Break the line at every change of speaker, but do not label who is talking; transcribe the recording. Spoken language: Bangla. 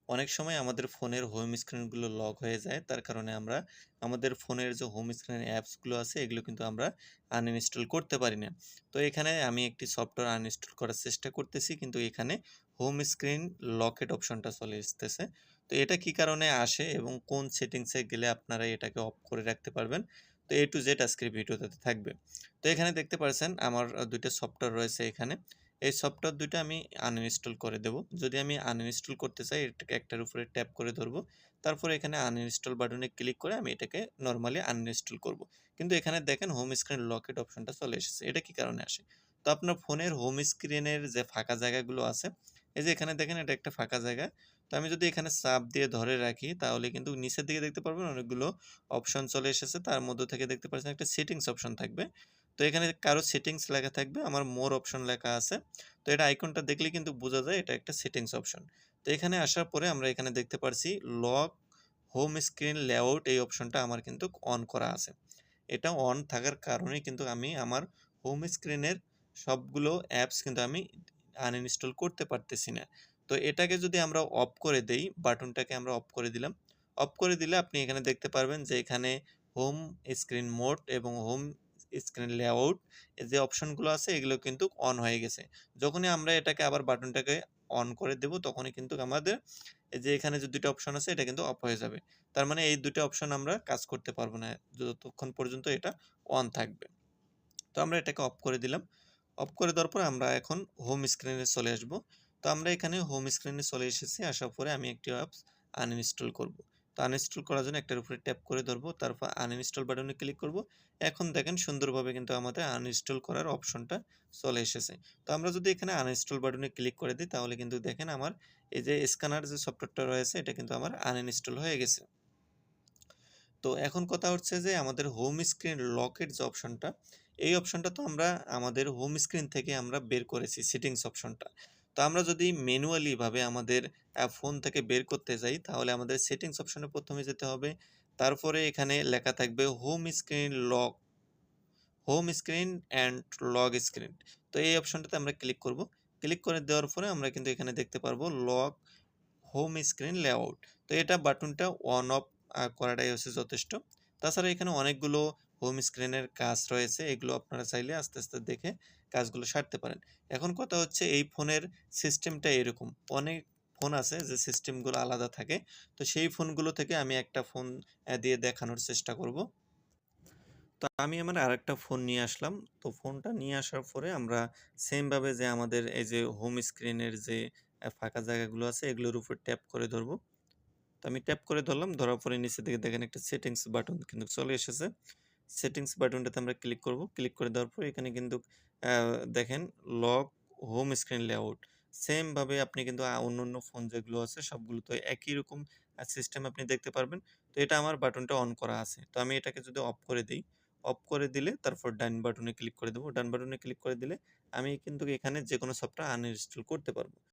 অনেক সময় আমাদের ফোনের হোম স্ক্রিনগুলো লক হয়ে যায়। তার কারণে আমরা আমাদের ফোনের যে হোম স্ক্রিনের অ্যাপসগুলো আছে এগুলো কিন্তু আমরা আনইনস্টল করতে পারি না। তো এখানে আমি একটি সফটওয়্যার আনইনস্টল করার চেষ্টা করতেছি কিন্তু এখানে হোম স্ক্রিন লকেট অপশনটা চলে আসতেছে। তো এটা কি কারণে আসে এবং কোন সেটিংসে গেলে আপনারা এটাকে অফ করে রাখতে পারবেন। তো A to Z আজকের ভিডিওতে থাকবে। তো এখানে দেখতে পাচ্ছেন আমার ২ টা সফটওয়্যার রয়েছে এখানে। এই সফটওয়্যার ২ টা আমি আনইনস্টল করে দেব। যদি আমি আনইনস্টল করতে চাই এটাকে একটার উপরে ট্যাপ করে ধরবো। তারপরে এখানে আনইনস্টল বাটনে ক্লিক করে আমি এটাকে নরমালি আনইনস্টল করব। কিন্তু এখানে দেখেন হোম স্ক্রিন লকেট অপশনটা চলে এসেছে। এটা কি কারণে আসে? তো আপনার ফোনের হোম স্ক্রিনের যে ফাঁকা জায়গাগুলো আছে, এই যে এখানে দেখেন এটা একটা ফাঁকা জায়গা। তো আমি যদি এখানে চাপ দিয়ে ধরে রাখি তাহলে কিন্তু নিচের দিকে দেখতে পারবেন অনেকগুলো অপশন চলে এসেছে। তার মধ্য থেকে দেখতে পাচ্ছেন একটা সেটিংস অপশন থাকবে। তো এখানে কারো সেটিংস লেখা থাকবে, আমার মোর অপশন লেখা আছে। তো এটা আইকনটা দেখলে কিন্তু বোঝা যায় এটা একটা সেটিংস অপশন। তো এখানে আসার পরে আমরা এখানে দেখতে পারছি লক হোম স্ক্রিন লেআউট এই অপশনটা আমার কিন্তু অন করা আছে। এটা অন থাকার কারণেই কিন্তু আমি আমার হোম স্ক্রিনের সবগুলো অ্যাপস কিন্তু আমি আনইনস্টল করতে পারতেছি না। তো এটাকে যদি আমরা অফ করে দেই, বাটনটাকে আমরা অফ করে দিলাম। অফ করে দিলে আপনি এখানে দেখতে পারবেন যে এখানে হোম স্ক্রিন মোড এবং হোম স্ক্রিন লেআউট এই যে অপশনগুলো আছে এগুলো কিন্তু অন হয়ে গেছে। যখনই আমরা এটাকে আবার বাটনটাকে অন করে দেব তখনই কিন্তু আমাদের এই যে এখানে যে ২ টা অপশন আছে এটা কিন্তু অফ হয়ে যাবে। তার মানে এই ২ টা অপশন আমরা কাজ করতে পারব না যতক্ষণ পর্যন্ত এটা অন থাকবে। তো আমরা এটাকে অফ করে দিলাম। অফ করে দেওয়ার পর আমরা এখন হোম স্ক্রিনে চলে আসব। তো আমরা এখানে হোম স্ক্রিনে চলে এসেছি। আসার পরে আমি একটি অ্যাপস আনইনস্টল করব। তো আনইনস্টল করার জন্য একটার উপরে ট্যাপ করে ধরব। তারপর আনইনস্টল বাটনে ক্লিক করব। এখন দেখেন সুন্দরভাবে কিন্তু আমাদের আনইনস্টল করার অপশনটা চলে এসেছে। তো আমরা যদি এখানে আনইনস্টল বাটনে ক্লিক করে দিই তাহলে কিন্তু দেখেন আমার এই যে স্ক্যানার যে সফটওয়্যারটা রয়েছে এটা কিন্তু আমার আনইনস্টল হয়ে গেছে। তো এখন কথা হচ্ছে যে আমাদের হোম স্ক্রিন লকের যে অপশনটা, এই অপশনটা তো আমরা আমাদের হোম স্ক্রিন থেকে আমরা বের করেছি সেটিংস অপশনটা। তো আমরা যদি ম্যানুয়ালি ভাবে আমাদের ফোন থেকে বের করতে যাই তাহলে আমাদের সেটিংস অপশনে ১ম এ যেতে হবে। তারপরে এখানে লেখা থাকবে home screen and lock screen. তো এই অপশনটাতে আমরা ক্লিক করব। ক্লিক করে দেওয়ার পরে আমরা কিন্তু এখানে দেখতে পারবো লক হোম স্ক্রিন লেআউট। তো এটা বাটনটা অন অফ করাটাই হচ্ছে যথেষ্ট। তাছাড়া এখানে অনেকগুলো হোম স্ক্রিনের কাজ রয়েছে। এগুলো আপনারা চাইলে আস্তে, আস্তে দেখে কাজগুলো সারতে পারেন। এখন কথা হচ্ছে এই ফোনের সিস্টেমটা এরকম। অনেক ফোন আছে যে সিস্টেমগুলো আলাদা থাকে। তো সেই ফোনগুলো থেকে আমি একটা ফোন দিয়ে দেখানোর চেষ্টা করব। তো আমি আমার আরেকটা ফোন নিয়ে আসলাম। তো ফোনটা নিয়ে আসার পরে আমরা সেম ভাবে যে আমাদের এই যে হোম স্ক্রিনের যে ফাঁকা জায়গাগুলো আছে এগুলোর উপর ট্যাপ করে ধরব। তো আমি ট্যাপ করে ধরলাম। ধরার পরে নিচের দিকে দেখেন একটা সেটিংস বাটন কিন্তু চলে এসেছে। সেটিংস বাটনটাতে আমরা ক্লিক করব। ক্লিক করে দেওয়ার পরে এখানে কিন্তু আ দেখেন lock home screen layout. Same ভাবে আপনি কিন্তু অন্যান্য ফোন যেগুলো আছে সবগুলোতে একই রকম সিস্টেম আপনি দেখতে পারবেন। তো এটা আমার বাটনটা অন করা আছে। তো আমি এটাকে যদি অফ করে দেই, অফ করে দিলে তারপর ডান বাটনে ক্লিক করে দেব। ডান বাটনে ক্লিক করে দিলে আমি কিন্তু এখানে যেকোনো সফটওয়্যার আনইনস্টল করতে পারব।